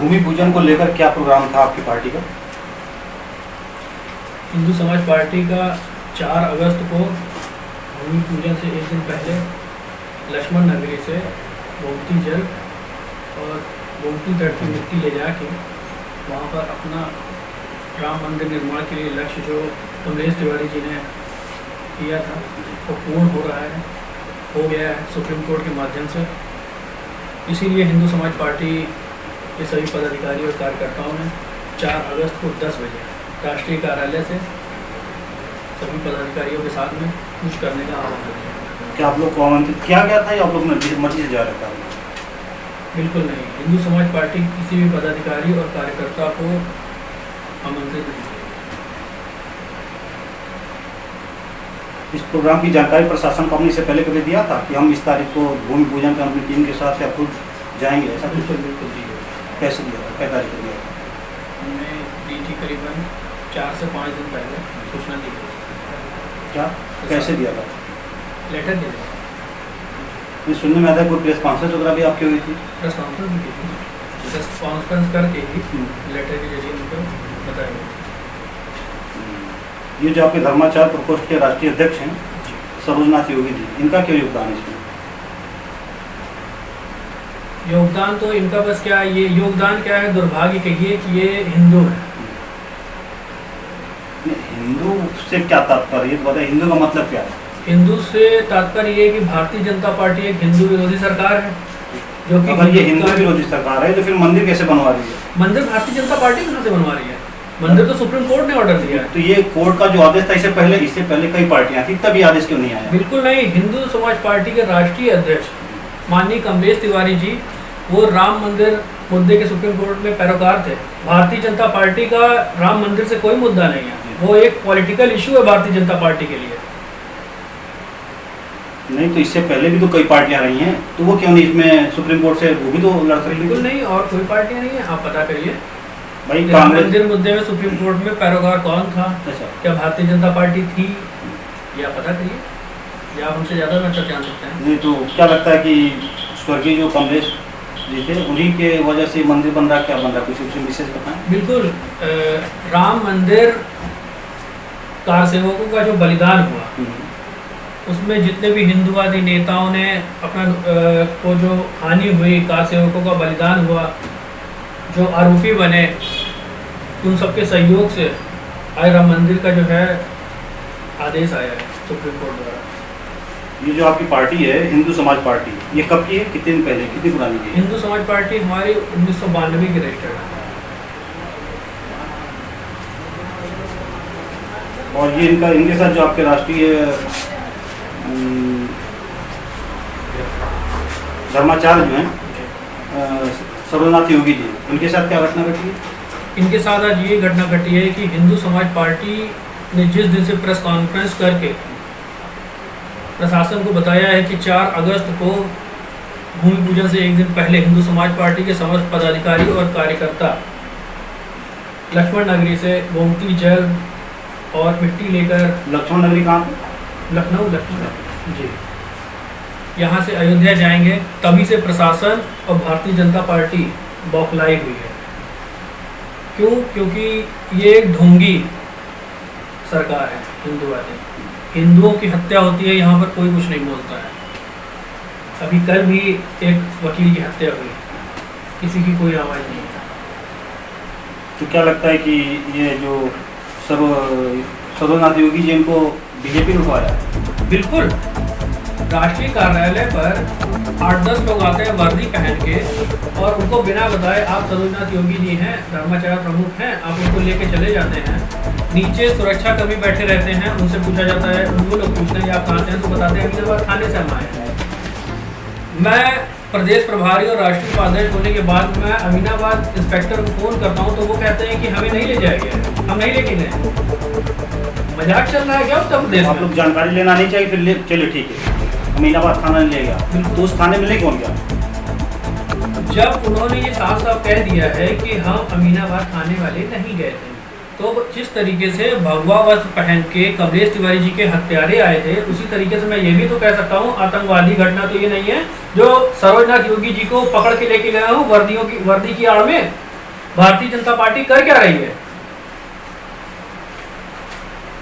भूमि पूजन को लेकर क्या प्रोग्राम था आपकी पार्टी का? हिंदू समाज पार्टी का 4 अगस्त को भूमि पूजन से एक दिन पहले लक्ष्मण नगरी से गोमती जल और गोमती तट की मिट्टी ले जाके वहाँ पर अपना राम मंदिर निर्माण के लिए लक्ष्य जो कमलेश तिवारी जी ने किया था वो पूर्ण हो रहा है, हो गया है सुप्रीम कोर्ट के माध्यम से। इसीलिए हिंदू समाज पार्टी के सभी पदाधिकारी और कार्यकर्ताओं ने 4 अगस्त को 10 बजे राष्ट्रीय कार्यालय से सभी पदाधिकारियों के साथ में कुछ करने का आह्वान किया। क्या आप लोग को आमंत्रित किया गया था या आप लोग मर्जी से जा रहा था? बिल्कुल नहीं, हिंदू समाज पार्टी किसी भी पदाधिकारी और कार्यकर्ता को आमंत्रित नहीं किया। इस प्रोग्राम की जानकारी प्रशासन को आपने इससे पहले कभी दिया था कि हम इस तारीख को भूमि पूजन पर अपनी टीम के साथ या खुद जाएंगे, ऐसा कुछ? बिल्कुल दी गई। कैसे दिया था, क्या तारीख को दिया था? हमने दी थी करीबन 4 से 5 दिन पहले सूचना दी गई। क्या, कैसे दिया था? लेटर दे दिया। ये सुनने में आता है कोई प्रेस कॉन्फ्रेंस वगैरह भी आपकी हुई थी? प्रेस कॉन्फ्रेंस भी की थी, प्रेस कॉन्फ्रेंस करके ही लेटर के जरिए उनको बताया गया। ये जो आपके धर्माचार प्रकोष्ठ के राष्ट्रीय अध्यक्ष हैं सरोजनाथ योगी जी, इनका क्या योगदान है इसमें? योगदान तो इनका बस क्या है, ये योगदान क्या है, दुर्भाग्य कहिए कि ये हिंदू है। हिंदू से क्या तात्पर्य, ये तो बताइए, हिंदू का मतलब क्या है? हिंदू से तात्पर्य ये है कि भारतीय जनता पार्टी एक हिंदू विरोधी सरकार है, जो कि अगर ये हिंदू विरोधी सरकार है तो फिर मंदिर कैसे बनवा रही है? मंदिर भारतीय जनता पार्टी कहाँ से बनवा रही है? मंदिर तो सुप्रीम कोर्ट ने ऑर्डर दिया है। तो ये कोर्ट का जो आदेश था इससे पहले कई पार्टियां थी, तब ये आदेश क्यों नहीं आया? बिल्कुल नहीं, हिंदू समाज पार्टी के राष्ट्रीय अध्यक्ष माननीय कमलेश तिवारी जी वो राम मंदिर मुद्दे के सुप्रीम कोर्ट में पैरोकार थे। भारतीय जनता पार्टी का राम मंदिर से कोई मुद्दा नहीं है, वो एक पॉलिटिकल इशू है भारतीय जनता पार्टी के लिए। नहीं तो इससे पहले भी तो कई पार्टियां रही हैं, तो वो क्यों नहीं इसमें सुप्रीम कोर्ट से वो भी तो लड़ सकती? बिल्कुल नहीं, और कोई पार्टियां नहीं है, आप पता करिए भाई। राम मंदिर मुद्दे में सुप्रीम कोर्ट में पैरोकार कौन था? अच्छा, क्या भारतीय जनता पार्टी थी? या पता करिए, या आप हमसे ज्यादा बेहतर जान सकते हैं। नहीं तो क्या लगता है कि स्वर्गीय जो कमलेश जी थे उन्हीं के वजह से मंदिर बन रहा, क्या बन रहा, कुछ उसमें विशेष बताएं? बिल्कुल, राम मंदिर कार सेवकों का जो बलिदान हुआ उसमें जितने भी हिंदूवादी नेताओं ने अपना को जो हानि हुई, कार सेवकों का बलिदान हुआ, जो आरोपी बने, उन सबके सहयोग से आज राम मंदिर का जो है आदेश आया है सुप्रीम कोर्ट द्वारा। ये जो आपकी पार्टी है हिंदू समाज पार्टी, ये कब की है, कितने दिन पहले, कितनी पुरानी की है? हिंदू समाज पार्टी हमारी 1992 की रजिस्टर्ड है। और ये इनके साथ जो आपके राष्ट्रीय धर्माचार्य जो हैं सरोजनाथ योगी जी, उनके साथ क्या घटना घटी है? इनके साथ आज ये घटना घटी है कि हिंदू समाज पार्टी ने जिस दिन से प्रेस कॉन्फ्रेंस करके प्रशासन को बताया है कि 4 अगस्त को भूमि पूजन से एक दिन पहले हिंदू समाज पार्टी के समस्त पदाधिकारी और कार्यकर्ता लक्ष्मण नगरी से गोमती जल और मिट्टी लेकर लक्ष्मण नगरी कहाँ पे? लखनऊ जी, यहाँ से अयोध्या जाएंगे, तभी से प्रशासन और भारतीय जनता पार्टी बौखलाई हुई है। क्यों? क्योंकि ये एक ढोंगी सरकार है हिंदूवादी। हिंदुओं की हत्या होती है, यहाँ पर कोई कुछ नहीं बोलता है। अभी कल भी एक वकील की हत्या हुई, किसी की कोई आवाज़ नहीं है। तो क्या लगता है कि ये जो सरोजनाथ योगी जी इनको बीजेपी ने उठवाया? बिल्कुल, राष्ट्रीय कार्यालय पर 8-10 लोग आते हैं वर्दी पहन के और उनको बिना बताए आप सरोजनाथ योगी जी हैं, धर्माचार्य प्रमुख हैं, आप उनको लेके चले जाते हैं। नीचे सुरक्षा कर्मी बैठे रहते हैं, उनसे पूछा जाता है, उनको लोग पूछते हैं आप कहाँ से हैं, तो बताते हैं अमीनाबाद थाने से हम आए हैं। मैं प्रदेश प्रभारी और राष्ट्रीय उपाध्यक्ष होने के बाद मैं अमीनाबाद इंस्पेक्टर को फ़ोन करता हूँ तो वो कहते हैं कि हमें नहीं ले जाएंगे, हम नहीं लेके गए। मजाक चल रहा है क्या उत्तर प्रदेश में? आप लोग जानकारी लेना नहीं चाहिए, फिर चलिए ठीक है, अमीनाबाद थाना ले गया, तो उस थाने में ले कौन गया? जब उन्होंने ये साफ साफ कह दिया है कि हम अमीनाबाद थाने वाले नहीं गए थे, तो जिस तरीके से भगवा वस्त्र पहन के कमलेश तिवारी जी के हत्यारे आए थे, उसी तरीके से मैं ये भी तो कह सकता हूँ आतंकवादी घटना तो ये नहीं है जो सरोजनाथ योगी जी को पकड़ के लेके गया हूँ वर्दी की आड़ में भारतीय जनता पार्टी कर क्या रही है?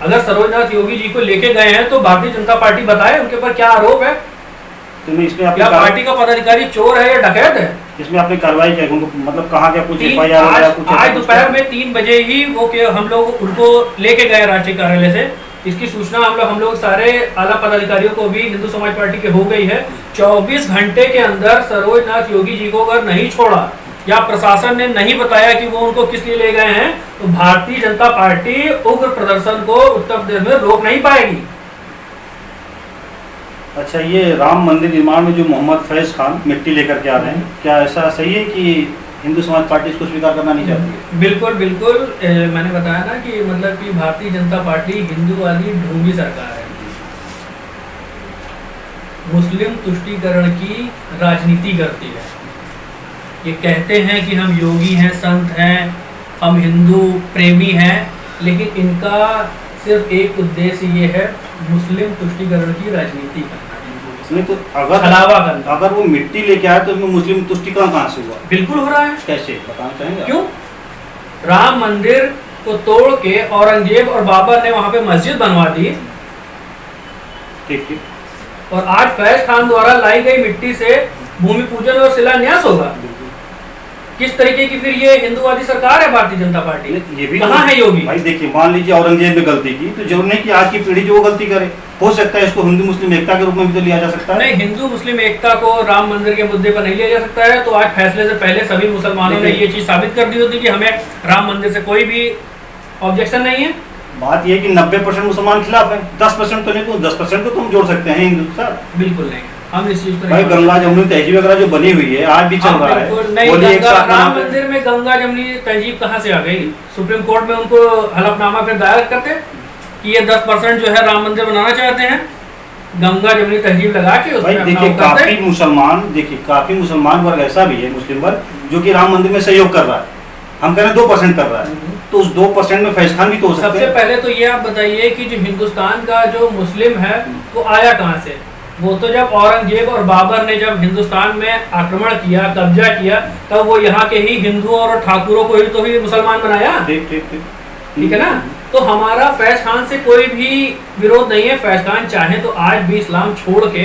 अगर सरोजनाथ योगी जी को लेके गए हैं तो भारतीय जनता पार्टी बताए उनके ऊपर क्या आरोप है? तो इसमें क्या पार्टी का पदाधिकारी चोर है या डकैत है? इसमें आपने कार्रवाई क्या उनको, मतलब कहाँ क्या कुछ आज दोपहर में 3 बजे ही वो हम लोग उनको लेके गए राष्ट्रीय कार्यालय से। इसकी सूचना हम लोग सारे आला पदाधिकारियों को भी हिंदू समाज पार्टी के हो गई है। 24 घंटे के अंदर सरोजनाथ योगी जी को अगर नहीं छोड़ा या प्रशासन ने नहीं बताया कि वो उनको किस लिए ले गए हैं तो भारतीय जनता पार्टी उग्र प्रदर्शन को उत्तर प्रदेश में रोक नहीं पाएगी। अच्छा, ये राम मंदिर निर्माण में जो मोहम्मद फैज खान मिट्टी लेकर के आ रहे हैं, क्या ऐसा सही है कि हिंदू समाज पार्टी इसको स्वीकार करना नहीं चाहती है? बिल्कुल बिल्कुल, मैंने बताया ना कि मतलब कि भारतीय जनता पार्टी हिंदूवादी ढोंगी सरकार है, मुस्लिम तुष्टीकरण की राजनीति करती है। ये कहते हैं कि हम योगी हैं, संत हैं, हम हिंदू प्रेमी हैं, लेकिन इनका सिर्फ एक उद्देश्य ये है मुस्लिम तुष्टीकरण की राजनीति करना। नहीं तो अगर वो मिट्टी लेके आए तो मुस्लिम तुष्टीकरण कहाँ से हुआ? बिल्कुल हो रहा है। कैसे बताना चाहेंगे? क्यों? राम मंदिर को तोड़ के औरंगजेब और बाबर ने वहां पे मस्जिद बनवा दी। ठीक ठीक। और आज फैज खान द्वारा लाई गई मिट्टी से भूमि पूजन और शिलान्यास होगा। किस तरीके की फिर ये हिंदूवादी सरकार है भारतीय जनता पार्टी? ये भी कहाँ है योगी? भाई देखिए, मान लीजिए औरंगजेब ने गलती की तो जरूर नहीं कि आज की पीढ़ी जो वो गलती करे। हो सकता है इसको हिंदू मुस्लिम एकता के रूप में भी तो लिया जा सकता है। नहीं, हिंदू मुस्लिम एकता को राम मंदिर के मुद्दे पर नहीं लिया जा सकता है। तो आज फैसले से पहले सभी मुसलमानों ने ये चीज साबित कर दी होती कि हमें राम मंदिर से कोई भी ऑब्जेक्शन नहीं है। बात ये कि 90% मुसलमान खिलाफ है, 10% तो नहीं, तो 10% तो तुम जोड़ सकते हैं हिंदू सर। बिल्कुल नहीं, हम इस चीज भाई गंगा जमुनी तहजीब वगैरह जो बनी हुई है आज भी चल रहा है। राम मंदिर में गंगा जमुनी तहजीब कहाँ से आ गई? सुप्रीम कोर्ट में उनको हलफनामा फिर दायर करते कि ये 10% जो है राम मंदिर बनाना चाहते हैं, गंगा जमुनी तहजीब लगा के उसमें देखिए काफी मुसलमान वर्ग ऐसा भी है, मुस्लिम वर्ग जो कि राम मंदिर में सहयोग कर रहा है। हम कह रहे हैं 2% कर रहा है, तो उस 2% में फैज खान भी तो हो सकते हैं। सबसे पहले तो ये आप बताइए कि जो हिंदुस्तान का जो मुस्लिम है वो आया कहाँ से? वो तो जब औरंगजेब और बाबर ने जब हिंदुस्तान में आक्रमण किया, कब्जा किया, तब वो यहाँ के ही हिंदुओं और ठाकुरों को ही तो ही मुसलमान बनाया। ठीक है ना? तो हमारा फैज खान से कोई भी विरोध नहीं है। फैज खान चाहे तो आज भी इस्लाम छोड़ के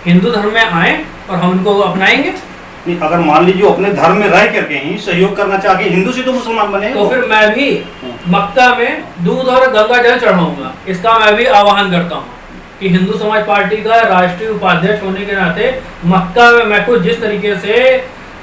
हिंदू धर्म में आए और हम उनको अपनाएंगे। नहीं, अगर मान लीजिए अपने धर्म में रह करके ही सहयोग करना चाह के हिंदू से तो मुसलमान बने, तो फिर मैं भी मक्का में दूध और गंगा जल चढ़ाऊंगा। इसका मैं भी आह्वान करता हूँ कि हिंदू समाज पार्टी का राष्ट्रीय उपाध्यक्ष होने के नाते मक्का में मैं को जिस तरीके से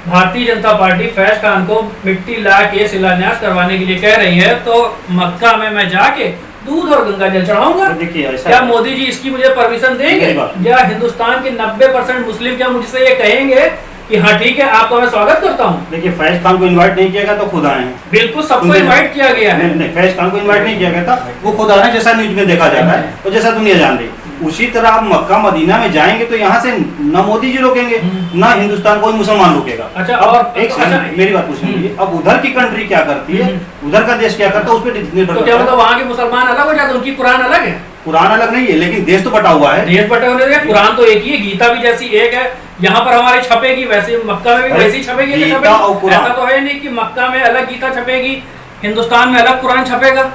भारतीय जनता पार्टी फैज खान को मिट्टी ला के शिलान्यास करवाने के लिए कह रही है, तो मक्का में मैं जाके दूध और गंगा जल चढ़ाऊंगा। क्या मोदी जी इसकी मुझे परमिशन देंगे? या हिंदुस्तान के 90% मुस्लिम क्या मुझसे ये कहेंगे कि हाँ ठीक है, आपका मैं स्वागत करता हूँ? देखिए, फैज खान को इनवाइट नहीं किया गया तो खुद आए हैं। बिल्कुल, सबको इनवाइट किया गया है। नहीं, फैज खान को इनवाइट नहीं किया गया था, वो खुद आ रहे हैं, जैसा न्यूज में देखा जा रहा है और जैसा दुनिया जान रही। उसी तरह आप मक्का मदीना में जाएंगे तो यहाँ से न मोदी जी रोकेंगे ना हिंदुस्तान कोई मुसलमान रोकेगा। अच्छा, और एक मेरी बात पूछिए, अब उधर की कंट्री क्या करती है, उधर का देश क्या करता है, उस पर निर्भर तो क्या मतलब वहाँ के मुसलमान अलग हो जाते? उनकी कुरान अलग है? कुरान अलग नहीं है, लेकिन देश तो बटा हुआ है। देश बटे होने से कुरान तो एक ही है, गीता भी जैसी एक है। यहाँ पर हमारी छपेगी वैसे मक्का में भी वैसी छपेगी। ऐसा तो है नहीं कि मक्का में अलग गीता छपेगी, हिंदुस्तान में अलग कुरान छपेगा।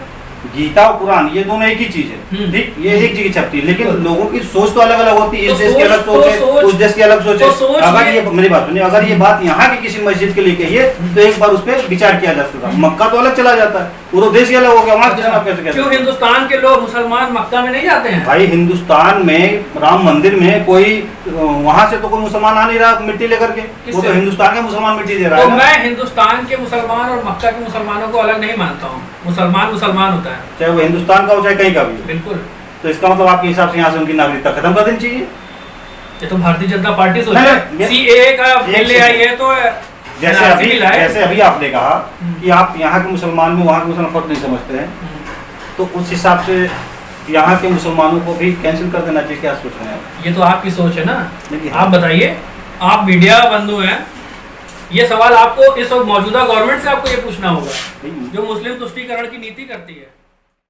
गीता और कुरान ये दोनों एक ही चीज है, ठीक? ये एक जगह छपती है, लेकिन लोगों की सोच तो अलग अलग होती है। इस देश की अलग सोच है, उस देश की अलग सोच है। अगर ये मेरी बात सुनिए, अगर ये बात यहाँ की किसी मस्जिद के लिए कही है तो एक बार उस पर विचार किया जा सकता है। मक्का तो अलग चला जाता है, पूरा देश ही अलग हो गया, वहाँ क्यों हिंदुस्तान के लोग मुसलमान मक्का में नहीं जाते हैं? भाई हिंदुस्तान में राम मंदिर में कोई वहाँ से तो कोई मुसलमान आ नहीं रहा मिट्टी लेकर के, वो तो हिंदुस्तान के मुसलमान मिट्टी दे रहा है। तो मैं हिंदुस्तान के मुसलमान और मक्का के मुसलमानों को अलग नहीं मानता हूँ। मुसलमान मुसलमान होता है, चाहे वो हिंदुस्तान का हो चाहे कहीं का भी। बिल्कुल। तो इसका मतलब आपके हिसाब से यहाँ से उनकी नागरिकता खत्म कर देनी चाहिए? ये तो भारतीय जनता पार्टी सोचे सीएए का बिल ले आई है, तो जैसे अभी आपने कहा कि आप यहाँ के मुसलमान में वहाँ के मुसलमान फर्क नहीं समझते हैं, तो उस हिसाब से यहाँ के मुसलमानों को भी कैंसिल कर देना चाहिए, क्या सोच रहे हैं आप? ये तो आपकी सोच है ना, आप बताइए। आप मीडिया बंधु हैं, ये सवाल आपको इस वक्त मौजूदा गवर्नमेंट से आपको ये पूछना होगा जो मुस्लिम तुष्टीकरण की नीति करती है।